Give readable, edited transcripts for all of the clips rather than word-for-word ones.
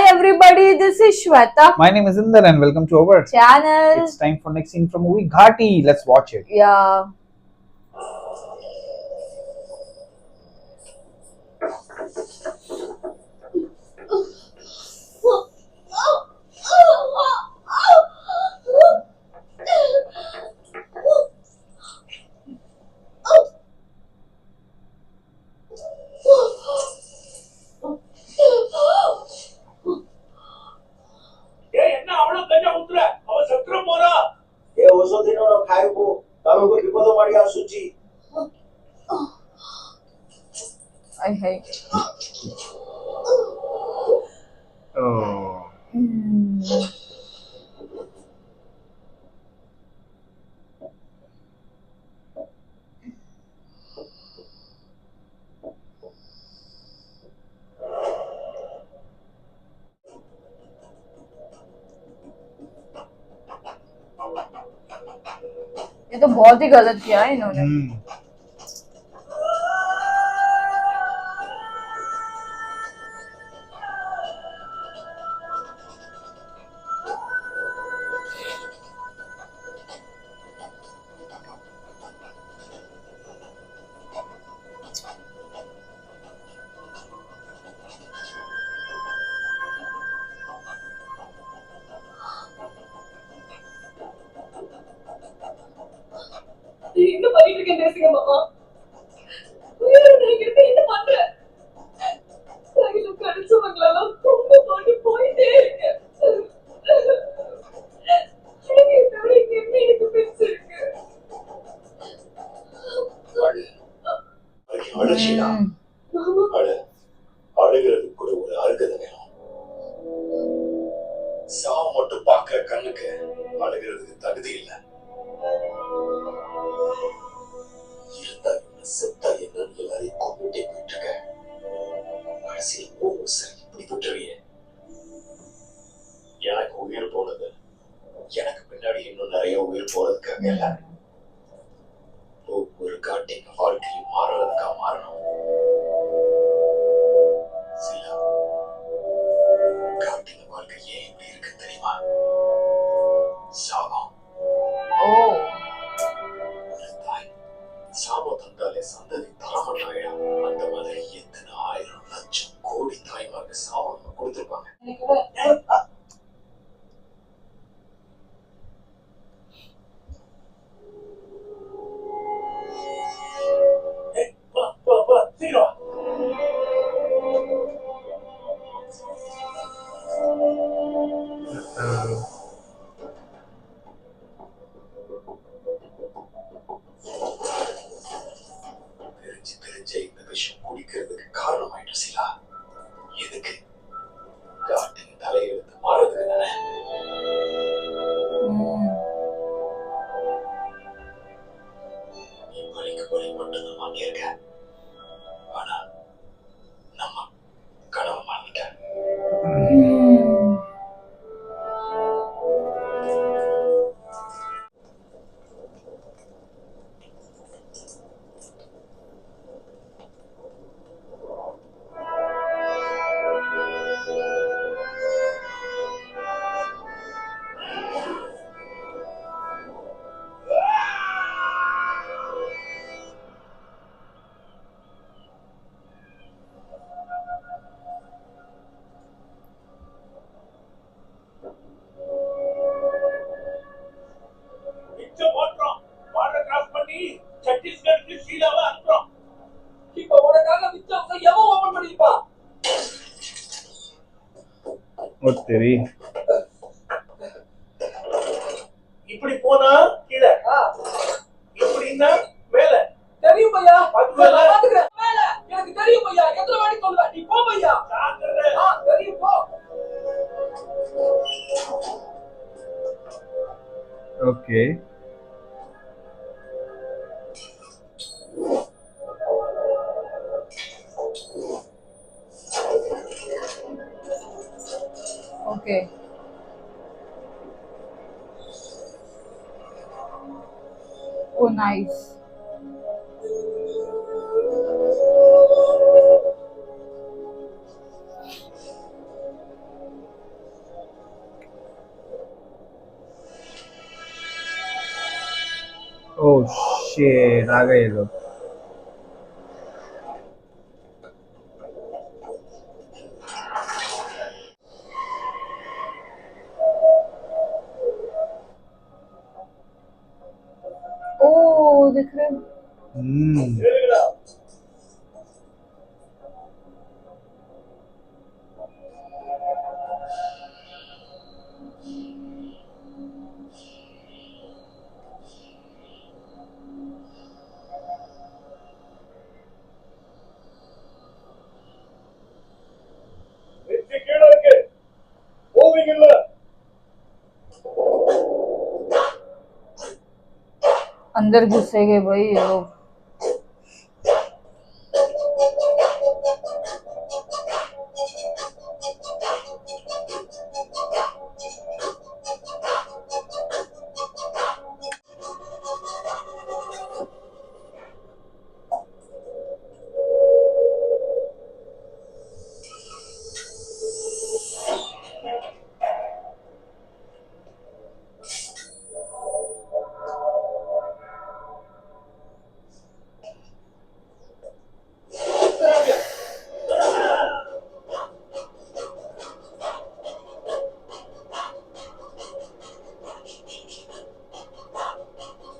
everybody, this is Shweta. My name is Inder and welcome to our channel. It's time for next scene from movie Ghati. Let's watch it. Yeah. I hate it. Oh. ये तो बहुत ही गलत किया है इन्होंने. என்ன பண்ணிட்டு இருக்கேன் பேசுங்க மாமா. என்ன பண்ற கையில கடிச்சவங்களெல்லாம் கொண்டு போட்டு போயிட்டே இருக்கு. எனக்கு பிடிச்சிருக்கு. அழுகிறது கூட ஒரு அருகதை வேணும். சாவு மட்டும் பாக்குற கண்ணுக்கு அழுகிறதுக்கு தகுதி இல்லை. இருந்தா என்ன செத்தா என்னன்னு எல்லாரையும் கொண்டுட்டே போயிட்டு இருக்க. கடைசியில் ஒவ்வொரு சரி இப்படி விட்டுறிய. எனக்கு உயிர் போனது எனக்கு பின்னாடி இன்னும் நிறைய உயிர் போறதுக்காக இல்ல. ஒவ்வொரு காட்டிங்க வாழ்க்கையும் மாறுறதுக்காக மாறணும். சில காட்டிங்க வாழ்க்கை ஏன் இப்படி இருக்கு தெரியுமா? சாபம். சாபம் தந்தாலே சந்ததி தரமல்லாயிடும். அந்த மாதிரி எத்தனை ஆயிரம் லட்சம் கோடி தாய்மாருக்கு சாபம் கொடுத்திருப்பாங்க. தெரிஞ்ச இந்த விஷயம் குடிக்கிறதுக்கு காரணமாயிட்டு சிலா. எதுக்கு? காட்டின் தலையெழுத்து மாறதுக்கு தானே. நீ பலிக்கு பலி மட்டும்தான் வாங்கியிருக்க. ஆனா நம்ம கனவு மாறிட்ட. தெரி இப்படி போனா கீழே, இப்படின்னா மேல. தெரியும் பையா. மேல எனக்கு தெரியும் பையா. எத்தனை வாட்டி சொல்லுவ? நீ போ பையா. தெரியும் போ. Okay. Okay. Oh, nice. Oh shit, आ गए ये लोग. ओ दिख रहे हैं। இருக்குடா. வெற்றி கீழே இருக்கு. மூவிங் இல்ல. अंदर घुसेंगे भाई ये लोग।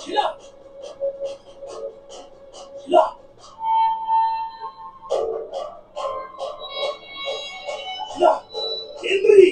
ஷீலா. ஷீலா. ஷீலா. எந்திரி.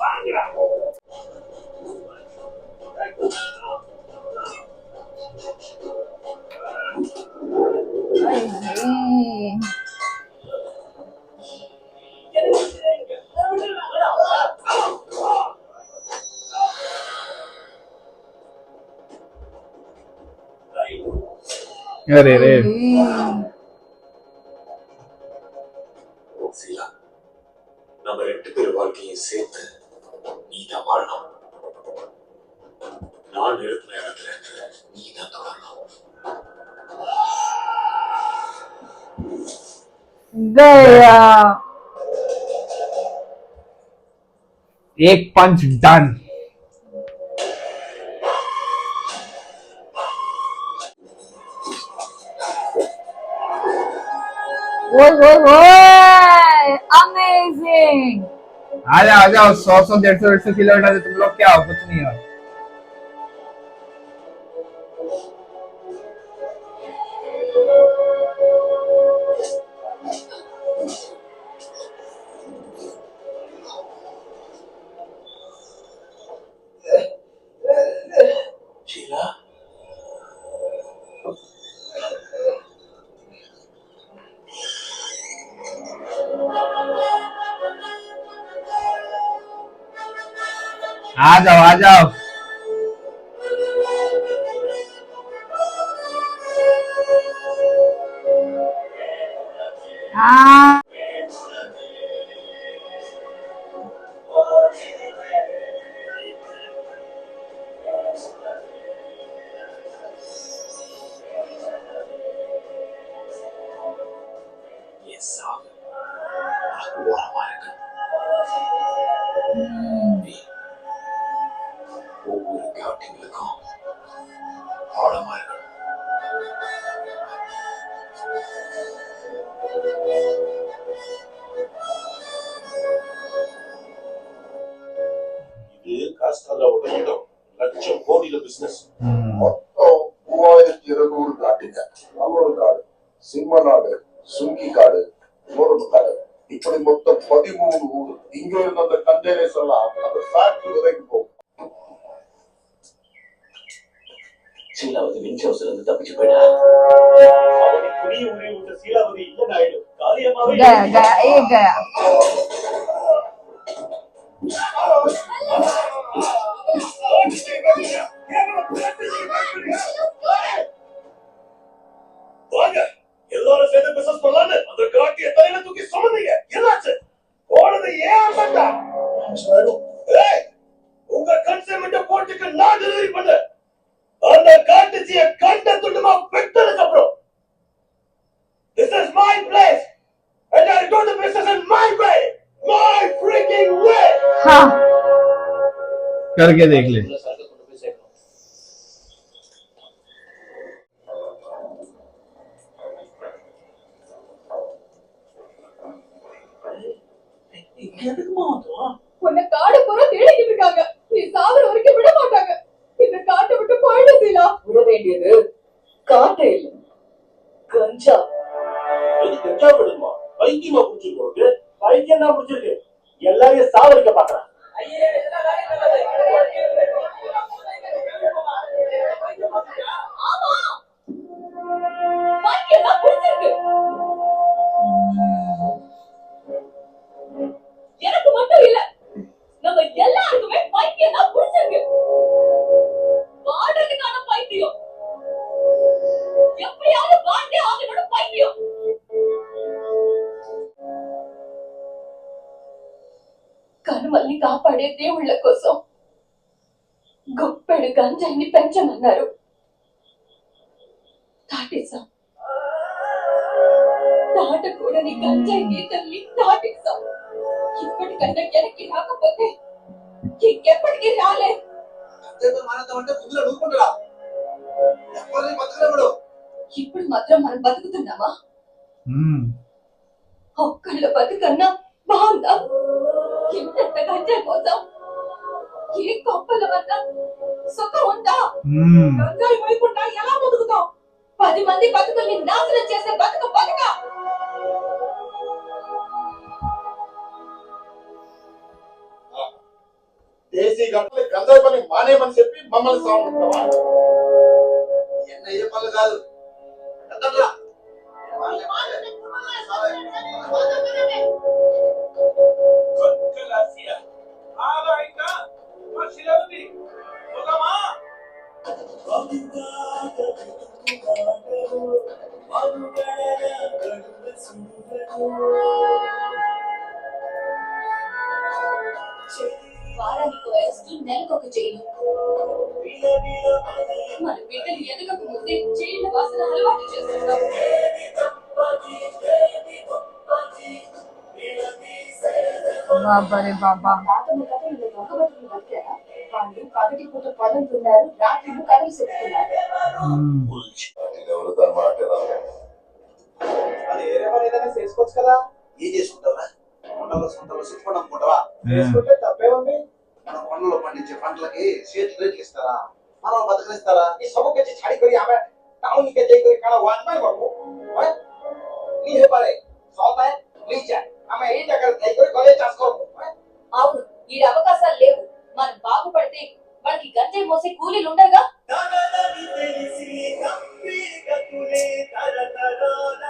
வாங்கடா. भाई भाई। अरे रे. சீலா, நம்ம 2 பேர் வாழ்க்கையும் சேர்த்து நீதான் வாழணும். நான் நிறுத்தின இடத்துல நீதான் தொடரணும். गया। एक पंच डन. ओए अमेजिंग। आ जाओ 100 150 किलोमीटर तुम लोग क्या हो, कुछ नहीं हो. ஷீலா, आ जाओ. हाँ ये साफ ஓரமா இருக்கு. நீ ஒவ்வொரு காட்டிங்களுக்கும் ஆழமா இருக்கணும். இது காஸ்டாலாவோட இடம். லட்சம் கோடியில பிசினஸ். மொத்தம் 3200 காட்டுங்க. நம்மளோட காடு, சிம்ம நாடு, சுங்கி காடு, முருகு காடு, இப்படி மொத்தம் 13 ஊர். இங்க இருந்த அந்த கண்டெய்னர்ஸ் எல்லாம் அந்த ஃபேக்டரி வரைக்கும் போகும். சீலாவதி விஞ்ச் ஹவுஸ்ல இருந்து தப்பிச்சு போயிட்டா. அவனை புரிய உரிய விட்ட சீலாவதி இல்லைன்னு ஆயிடும். காலியமாவே गया गया ये गया। வாங்க, எல்லாரும் சேர்ந்து பிசினஸ் பண்ணலாம்னு அந்த காட்டிய தலையில தூக்கி சுமந்தீங்க. என்னாச்சு? போனது ஏன் அசண்டா? ஏய், உங்க கன்சைன்மென்ட் போட்டுக்கு நான் டெலிவரி பண்ண. அந்த காட்டுச்சிய கண்ட துண்டுமா வெட்டதுக்கு அப்புறம் this is my place and I do the business in my way. करके देख ले। உன்னை காடு பூரா தேடிக்கிட்டு இருக்காங்க. நீ சாகுற வரைக்கும் விட மாட்டாங்க. இந்த காட்டை விட்டு போயிடு சீலா. விட வேண்டியது காட்டை இல்ல, கஞ்சா. இது கஞ்சா விடுமா? பைத்தியமா புடிச்சிருக்கு. பைத்தியம் தான் புடிச்சிருக்கு. எல்லாரையும் சாவடிக்க பாக்குறான். ஆமா, பைத்தியம் தான் புடிச்சிருக்கு. எனக்கு மட்டும் இல்ல, நம்ம எல்லாருக்குமே பைத்தியம் தான் புடிச்சிருக்கு. வாடகைக்கான பைத்தியம், எப்படியாவது வாழ்ந்தே ஆகணும்னு பைத்தியம். కనుమల్ని కాపాడే దేవుళ్ళ కోసం గొప్పెడు గంజాయిని పెంచమన్నారు. దాటేశాం. దాటకూడని గంజాయి గీతల్ని దాటేశాం. ఇప్పటికన్నా వెనక్కి రాకపోతే ఇంకెప్పటికీ రాలే. ఇప్పుడు మాత్రం మనం బతుకుతున్నామా? ఒక్కళ్ళ బతుకన్నా బాగుందా? ఎంత గంజాయి కోసం ఏ గొప్పల వల్ల సుఖం ఉందా? గంజాయి వైపుంటా ఎలా బతుకుతాం? 10 మంది బతుకుల్ని నాశనం చేసే బతుక బతుక. దేశీ గంటలు గంజాయి పని మానేమని చెప్పి మమ్మల్ని సాగుతావా? ఎన్న ఏ పనులు కాదు. వారానికి అరెస్ట్, నెలకొక జైలు. మన బిడ్డలు ఎదగక ముందే జైలు వాసన అలవాటు చేస్తున్నాం. बाबा रे बाबा తాతమ్మ కథ ఇలా దొంగ బతుకులు బతికారా? వాళ్ళు పగటి పూట పొలం తున్నారు, రాత్రులు కథలు చెప్తున్నారు. ఎవరు దాని మాట అది ఏరే పని ఏదైనా చేసుకోవచ్చు కదా. ఏం చేసుకుంటావా? కొండలో సొంతలో సుట్టుకొని అమ్ముకుంటావా? చేసుకుంటే తప్పే ఉంది. మన కొండలో పండించే పంటలకి సేటు రేట్లు ఇస్తారా? మనం బతకనిస్తారా? ये सब के छाड़ी करी हमें टाउन के जाई करी खाना वन में बाबू ओए नहीं है पारे सौता है लीचा हमें यही जगह जाई करी कॉलेज चास करो ओए అవును, ఈ అవకాశాలు లేవు. మనం బాగుపడితే వాళ్ళకి గంజాయి మోసే కూలీలు ఉండరుగా. దాదాని తెలిసి కంపి గతులే తరతరాల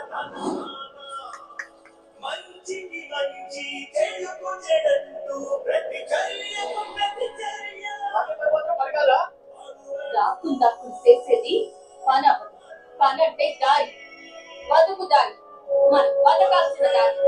మంచికి మంచి చెడుకు చెడంటూ ప్రతిచర్యకు ప్రతిచర్య అంటే మాత్రం పరిగాలా దాక్కుని దాక్కుని చేసేది పని అవ్వదు. పని అంటే దారి, బతుకు దారి, మనం బతకాల్సిన దారి.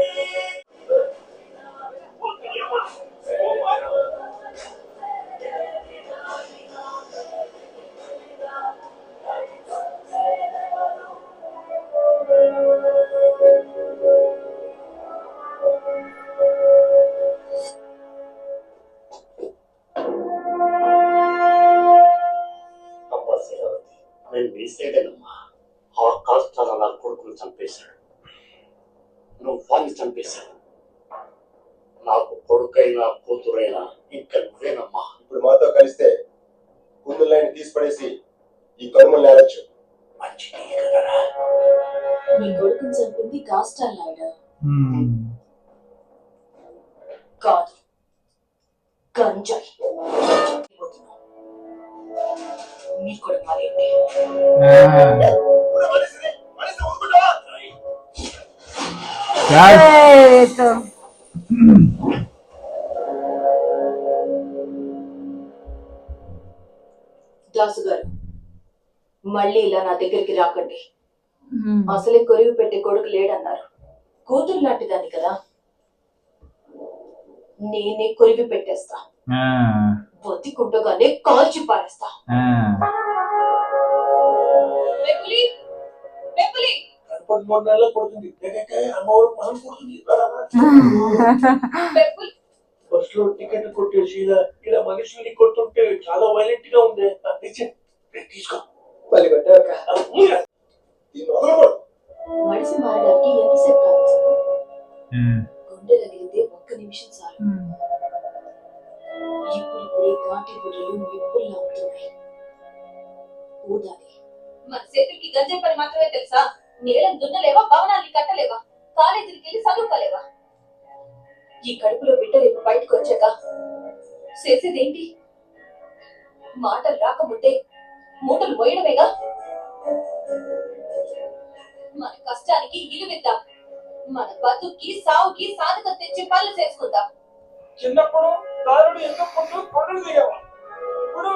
నేను వేసేదేనమ్మా. ఆ కాస్తాల నా కొడుకును చంపేశాడు, నువ్వు వాడిని చంపేశాడు. నాకు కొడుకైనా కూతురైనా ఇంకా నువ్వేనమ్మా. ఇప్పుడు మాతో కలిస్తే కుందులైన తీసి పడేసి ఈ కర్మలు నేరచ్చు. మంచిది కదరా. నీ కొడుకుని చంపింది కాస్టాల్ నాయుడ కాదు, గంజాయి. మీ కొడుకు మాదేంటి? तो దాసు గారు, మళ్ళీ ఇలా నా దగ్గరికి రాకండి. అసలే కొరివి పెట్టే కొడుకు లేడన్నారు. కూతురు లాంటిదాన్ని కదా, నేనే కొరివి పెట్టేస్తా. బతికుండగానే కాల్చి పారేస్తా. పెప్పులి, పెప్పులి. 3 నెలలు పడుతుంది. అమ్మవారు మనం కొడుతుంది. పెప్పులి, బస్ లో టికెట్ కొట్టేసి ఇలా మనుషుల్ని కొడుతుంటే చాలా వైలెంట్ గా ఉంది. తీసుకో మళ్ళీ పెట్టాక దీన్ని వదలకూడదు. మనిషి మారడానికి ఎంతసేపు కావచ్చు? గుండె రగిలితే ఒక్క నిమిషం చాలు. ఇప్పుడిప్పుడే ఘాటి బుర్రలు నిప్పుల్లా అవుతున్నాయి. ఊదాలి. మన చేతులకి గంజాయి పని మాత్రమే తెలుసా? నేలను దున్నలేవా, భవనాన్ని కట్టలేవా, కాలేజీకి వెళ్ళి చదువుకోలేవా? ఈ కడుపులో బిడ్డ రేపు బయటకు వచ్చాక చేసేదేంటి? మాటలు రాకముందే మూటలు మోయడమేగా. మన కష్టానికి ఇలువిద్దాం. మన బతుక్కి సావుకి సాధక తెచ్చి పనులు చేసుకుందాం. చిన్నప్పుడు దారుడు ఎన్నుకుంటూ కొండలు దిగేవా. ఇప్పుడు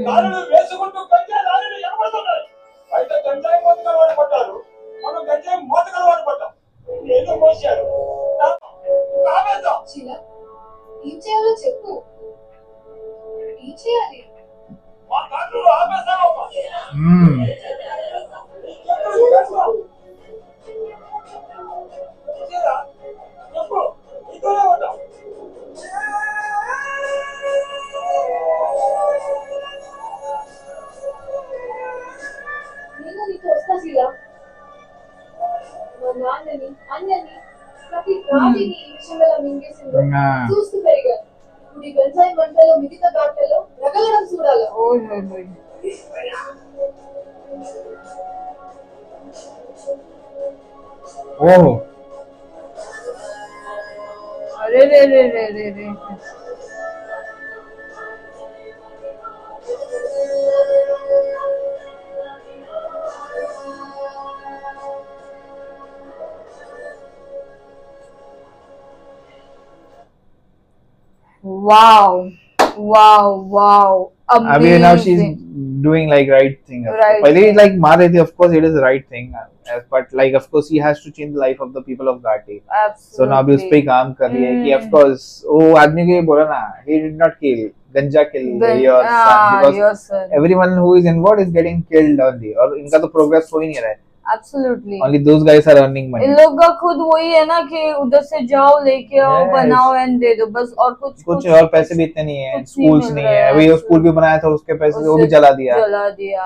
దారుడు వేసుకుంటూ గంజాయి దారుడు ఎగబడుతున్నారు. బయట గంజాయి మోతకలు వాడు పడ్డారు, మనం గంజాయి మోతకలు వాడు పడ్డాం. ఏదో మోసారు. శీల, ఏం చేయాలో చెప్పు. ఏం చేయాలి? మా దారుడు ఆపేస్తామమ్మా. చెప్పు, ఇతనే పడ్డాం. నేను నీకు వస్తా శీల. మా నాన్నని, అన్నని, ప్రతి రాజుని ఈ విషయంలో మింగేసిందో చూస్తూ పెరిగాను. ఇప్పుడు ఈ గంజాయి మంటలో మిగతా బాటలో రగలడం చూడాలి. ఓహో अरे रे रे रे रे रे wow wow wow अभी now she's amazing doing like right thing. Right पहले thing. like मार रही थी, of course it is the right thing, but like of course he has to change the life of the people of Ghati. absolutely So now अभी उस पे ही काम कर रही है कि of course वो आदमी को ये बोला ना, he did not kill, गंजा kill your son because your son everyone who is involved is getting killed only और इनका तो progress हो ही नहीं रहा है. absolutely Only those guys are earning money. इन लोग का खुद वही है ना कि उधर से जाओ लेके आओ Yes. बनाओ एंड दे दो बस और कुछ और पैसे भी इतने नहीं है, कुछ स्कूल्स नहीं नहीं मिल रहा है. है. अभी वो स्कूल भी बनाया था उसके पैसे से वो भी जला दिया.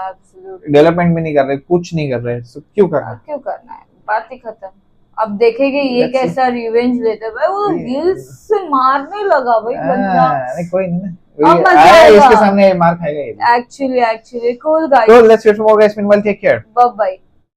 absolutely डेवलपमेंट भी नहीं कर रहे, कुछ नहीं कर रहे, so क्यों करना? क्यों करना है बात ही खत्म अब देखेंगे ये That's कैसा रिवेंज लेता है भाई वो Yeah. हील्स से मारने लगा भाई बंदा नहीं कोई नहीं ना. अब वही मजा आया आएगा. इसके सामने मार खाएगा ये. actually cool guys So let's wait for more guys. Meanwhile, take care. bye bye